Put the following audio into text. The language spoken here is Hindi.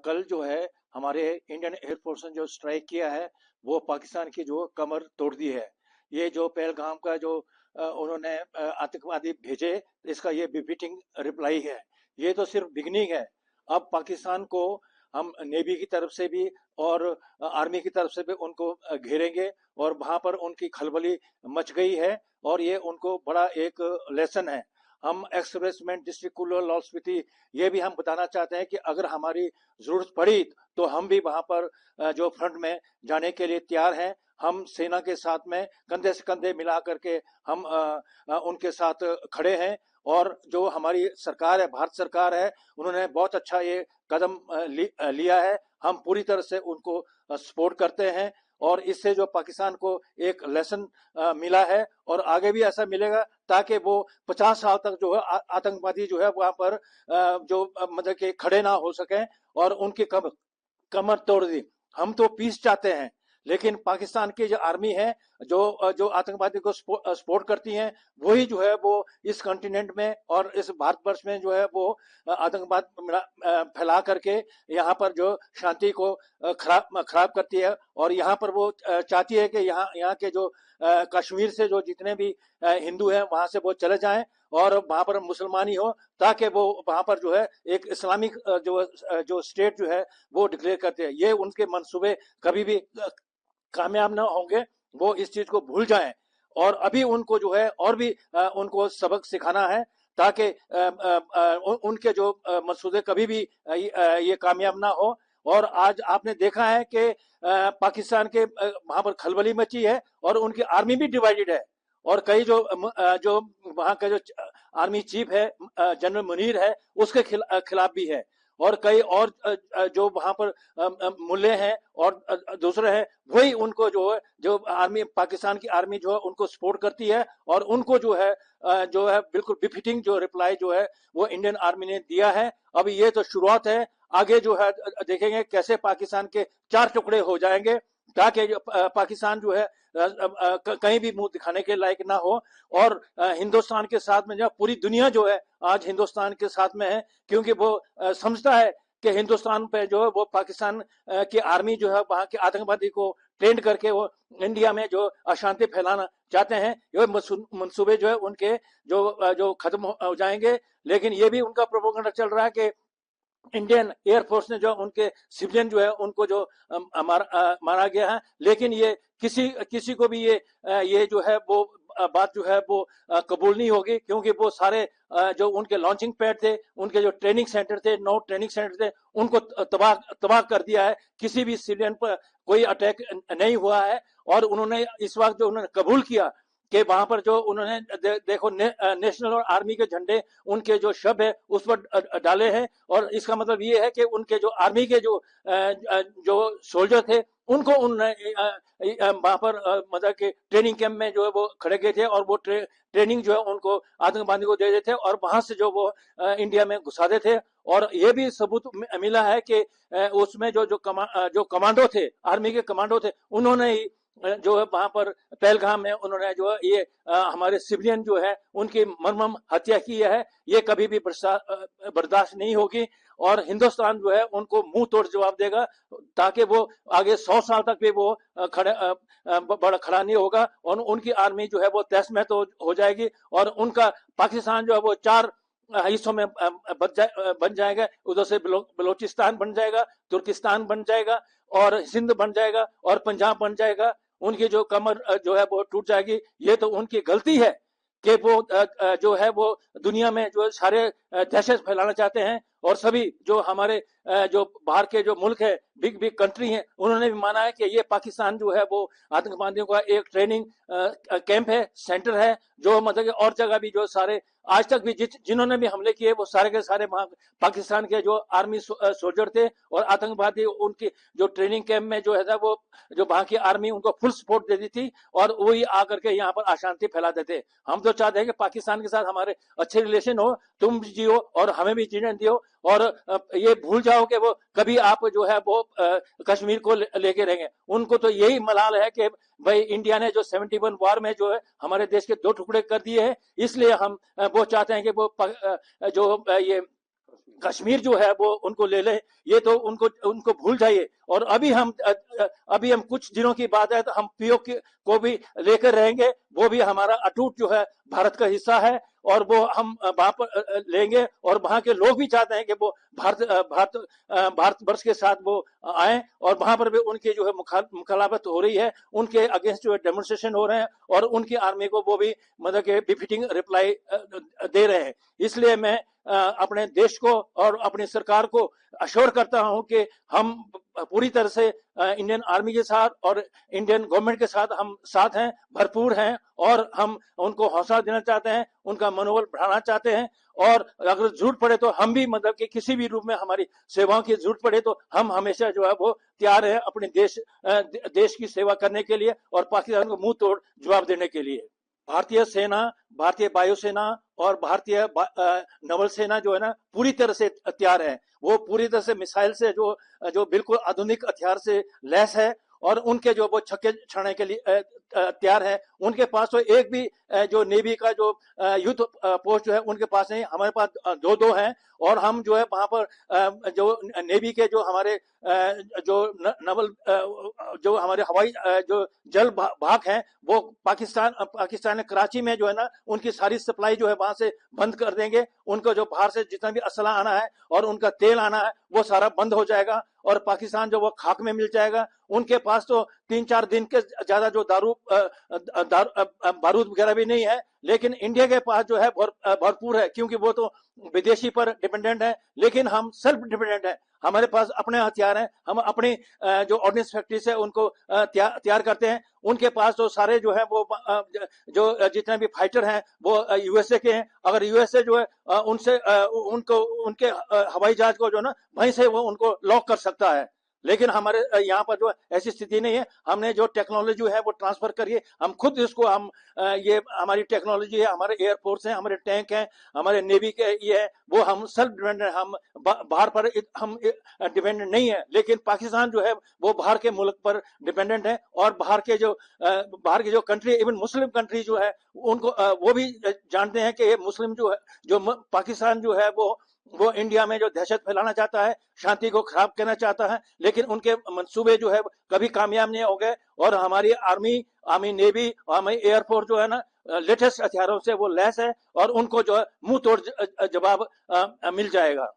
कल जो है हमारे इंडियन एयरफोर्स ने जो स्ट्राइक किया है वो पाकिस्तान की जो कमर तोड़ दी है। ये जो पहलगाम का जो उन्होंने आतंकवादी भेजे, इसका ये बिफिटिंग रिप्लाई है। ये तो सिर्फ बिगनिंग है। अब पाकिस्तान को हम नेवी की तरफ से भी और आर्मी की तरफ से भी उनको घेरेंगे और वहां पर उनकी खलबली मच गई है और ये उनको बड़ा एक लेसन है। हम एक्सप्रेसमेंट डिस्ट्रिक्ट कुल्लू लाहौल स्पीति ये भी हम बताना चाहते हैं कि अगर हमारी जरूरत पड़ी तो हम भी वहां पर जो फ्रंट में जाने के लिए तैयार हैं। हम सेना के साथ में कंधे से कंधे मिला करके हम उनके साथ खड़े हैं। और जो हमारी सरकार है, भारत सरकार है, उन्होंने बहुत अच्छा ये कदम लिया है। हम पूरी तरह से उनको सपोर्ट करते हैं और इससे जो पाकिस्तान को एक लेसन मिला है और आगे भी ऐसा मिलेगा ताकि वो 50 साल तक जो है आतंकवादी जो है वहां पर जो मतलब कि खड़े ना हो सके और उनकी कमर तोड़ दी। हम तो पीस चाहते हैं, लेकिन पाकिस्तान की जो आर्मी है जो जो आतंकवादी को सपोर्ट करती है, वही जो है वो इस कॉन्टिनेंट में और इस भारतवर्ष में जो है वो आतंकवाद फैला करके यहाँ पर जो शांति को खराब करती है। और यहाँ पर वो चाहती है कि यहाँ के जो कश्मीर से जो जितने भी हिंदू हैं वहां से वो चले जाएं और वहां पर मुसलमान ही हो, ताकि वो वहां पर जो है एक इस्लामिक जो स्टेट जो है वो डिक्लेयर करते हैं। ये उनके मंसूबे कभी भी कामयाब ना होंगे। वो इस चीज को भूल जाएं और अभी उनको जो है और भी उनको सबक सिखाना है ताकि उनके जो मसूदे कभी भी ये कामयाब ना हो। और आज आपने देखा है कि पाकिस्तान के वहां पर खलबली मची है और उनकी आर्मी भी डिवाइडेड है। और कई जो वहां का जो आर्मी चीफ है जनरल मुनीर है, उसके खिलाफ भी है। और कई और जो वहां पर मुल्ले हैं और दूसरे हैं, वही उनको जो आर्मी पाकिस्तान की आर्मी जो है उनको सपोर्ट करती है और उनको जो है बिल्कुल बिफिटिंग जो रिप्लाई जो है वो इंडियन आर्मी ने दिया है। अब ये तो शुरुआत है, आगे जो है देखेंगे कैसे पाकिस्तान के 4 टुकड़े हो जाएंगे ताकि पाकिस्तान जो है कहीं भी मुंह दिखाने के लायक ना हो। और हिंदुस्तान के साथ में जो पूरी दुनिया जो है आज हिंदुस्तान के साथ में है, क्योंकि वो समझता है कि हिंदुस्तान पे जो है वो पाकिस्तान की आर्मी जो है वहां के आतंकवादी को ट्रेंड करके वो इंडिया में जो अशांति फैलाना चाहते हैं। ये मंसूबे जो है उनके जो खत्म हो जाएंगे। लेकिन ये भी उनका प्रोपोगंडा चल रहा है कि इंडियन एयरफोर्स ने जो उनके सिविलियन जो है उनको जो मारा गया है। लेकिन ये किसी को भी ये जो है वो बात जो है वो कबूल नहीं होगी, क्योंकि वो सारे जो उनके लॉन्चिंग पैड थे, उनके जो ट्रेनिंग सेंटर थे, 9 ट्रेनिंग सेंटर थे, उनको तबाह कर दिया है। किसी भी सिविलियन पर कोई अटैक नहीं हुआ है। और उन्होंने इस वक्त जो उन्होंने कबूल किया कि वहां पर जो उन्होंने देखो नेशनल और आर्मी के झंडे उनके जो शब है उस पर डाले हैं। और इसका मतलब ये है कि उनके जो आर्मी के जो सोल्जर थे उनको उन्होंने वहां पर मतलब कि ट्रेनिंग कैंप में जो है वो खड़े गए थे और वो ट्रेनिंग जो है उनको आतंकवादी को दे देते थे और वहां से जो वो इंडिया में घुसाते थे। और ये भी सबूत मिला है कि उसमें जो कमांडो थे, आर्मी के कमांडो थे, उन्होंने ही जो है वहां पर पहलगाम में उन्होंने जो है ये हमारे सिविलियन जो है उनकी मर्मम हत्या की है। ये कभी भी बर्दाश्त नहीं होगी और हिंदुस्तान जो है उनको मुंह तोड़ जवाब देगा, ताकि वो आगे 100 साल तक भी वो बड़ा खड़ा नहीं होगा और उनकी आर्मी जो है वो तहस महस हो जाएगी और उनका पाकिस्तान जो है वो 4 हिस्सों में बन जाएगा। उधर से बलोचिस्तान बन जाएगा, तुर्किस्तान बन जाएगा और सिंध बन जाएगा और पंजाब बन जाएगा। उनकी जो कमर जो है वो टूट जाएगी। ये तो उनकी गलती है कि वो जो है वो दुनिया में जो सारे दहशत फैलाना चाहते हैं। और सभी जो हमारे जो बाहर के जो मुल्क है, बिग बिग कंट्री हैं, उन्होंने भी माना है कि ये पाकिस्तान जो है वो आतंकवादियों का एक ट्रेनिंग कैंप है, सेंटर है। जो मतलब और जगह भी जो सारे आज तक भी जिन्होंने भी हमले किए वो सारे के सारे वहां पाकिस्तान के जो आर्मी सोल्जर थे और आतंकवादी उनकी जो ट्रेनिंग कैंप में जो है वो जो वहां की आर्मी उनको फुल सपोर्ट देती थी और वही आकर के यहाँ पर अशांति फैलाते थे। हम तो चाहते हैं कि पाकिस्तान के साथ हमारे अच्छे रिलेशन हो, तुम भी जियो और हमें भी जीने दियो। और ये भूल जाओ कि वो कभी आप जो है वो कश्मीर को लेके रहेंगे। उनको तो यही मलाल है कि भाई इंडिया ने जो 71 वार में जो है हमारे देश के 2 टुकड़े कर दिए हैं, इसलिए हम वो चाहते हैं कि वो जो ये कश्मीर जो है वो उनको ले ले, ये तो उनको उनको भूल जाइए। और अभी हम कुछ दिनों की बात है तो हम पीओ को भी लेकर रहेंगे, वो भी हमारा अटूट जो है भारत का हिस्सा है, और वो हम वहां पर लेंगे, और वहां के लोग भी चाहते हैं कि वो भारत वर्ष के साथ वो आए, और वहां पर भी उनकी जो है मुखालफत हो रही है, उनके अगेंस्ट जो है डेमोन्स्ट्रेशन हो रहे हैं, और उनकी आर्मी को वो भी मतलब कि बिफिटिंग रिप्लाई दे रहे हैं। इसलिए मैं अपने देश को और अपनी सरकार को अश्योर करता हूं कि हम पूरी तरह से इंडियन आर्मी के साथ और इंडियन गवर्नमेंट के साथ हम साथ हैं, भरपूर हैं, और हम उनको हौसला देना चाहते हैं, उनका मनोबल बढ़ाना चाहते हैं। और अगर जरूरत पड़े तो हम भी मतलब कि किसी भी रूप में हमारी सेवाओं की जरूरत पड़े तो हम हमेशा जो है वो तैयार है अपने देश की सेवा करने के लिए और पाकिस्तान को मुंह तोड़ जवाब देने के लिए। भारतीय सेना, भारतीय वायुसेना और भारतीय नवल सेना जो है ना पूरी तरह से तैयार है। वो पूरी तरह से मिसाइल से जो बिल्कुल आधुनिक हथियार से लैस है, और उनके जो वो छक्के छाड़ने के लिए तैयार है। उनके पास तो एक भी जो नेवी का जो युद्ध पोस्ट जो है उनके पास नहीं, हमारे पास दो हैं। और हम जो है वहां पर जो नेवी के जो हमारे जो नवल जो हमारे हवाई जो जल भाग हैं वो पाकिस्तान कराची में जो है ना उनकी सारी सप्लाई जो है वहां से बंद कर देंगे। उनको जो बाहर से जितना भी असला आना है और उनका तेल आना है वो सारा बंद हो जाएगा, और पाकिस्तान जो वो खाक में मिल जाएगा। उनके पास तो 3-4 दिन के ज्यादा जो बारूद वगैरह भी नहीं है, लेकिन इंडिया के पास जो है भरपूर है, क्योंकि वो तो विदेशी पर डिपेंडेंट है, लेकिन हम सेल्फ डिपेंडेंट है। हमारे पास अपने हथियार हैं, हम अपनी जो ऑर्डिनेंस फैक्ट्री से उनको तैयार करते हैं। उनके पास तो सारे जो है वो जो जितने भी फाइटर हैं वो यूएसए के हैं। अगर यूएसए जो है उनसे उनको उनके हवाई जहाज को जो ना वहीं से वो उनको लॉक कर सकता है, लेकिन हमारे यहाँ पर जो ऐसी स्थिति नहीं है। हमने जो टेक्नोलॉजी है वो ट्रांसफर करिए, हम खुद इसको हम ये हमारी टेक्नोलॉजी है, हमारे एयरफोर्स है, हमारे टैंक हैं, हमारे नेवी के ये है, वो हम सेल्फ डिपेंडेंट, हम बाहर पर हम डिपेंडेंट नहीं है। लेकिन पाकिस्तान जो है वो बाहर के मुल्क पर डिपेंडेंट है, और बाहर की जो कंट्री, इवन मुस्लिम कंट्री जो है उनको वो भी जानते हैं कि ये मुस्लिम जो है जो पाकिस्तान जो है वो इंडिया में जो दहशत फैलाना चाहता है, शांति को खराब करना चाहता है, लेकिन उनके मंसूबे जो है कभी कामयाब नहीं हो गए। और हमारी आर्मी नेवी और हमारी एयरफोर्स जो है ना लेटेस्ट हथियारों से वो लैस है, और उनको जो है मुंह तोड़ जवाब मिल जाएगा।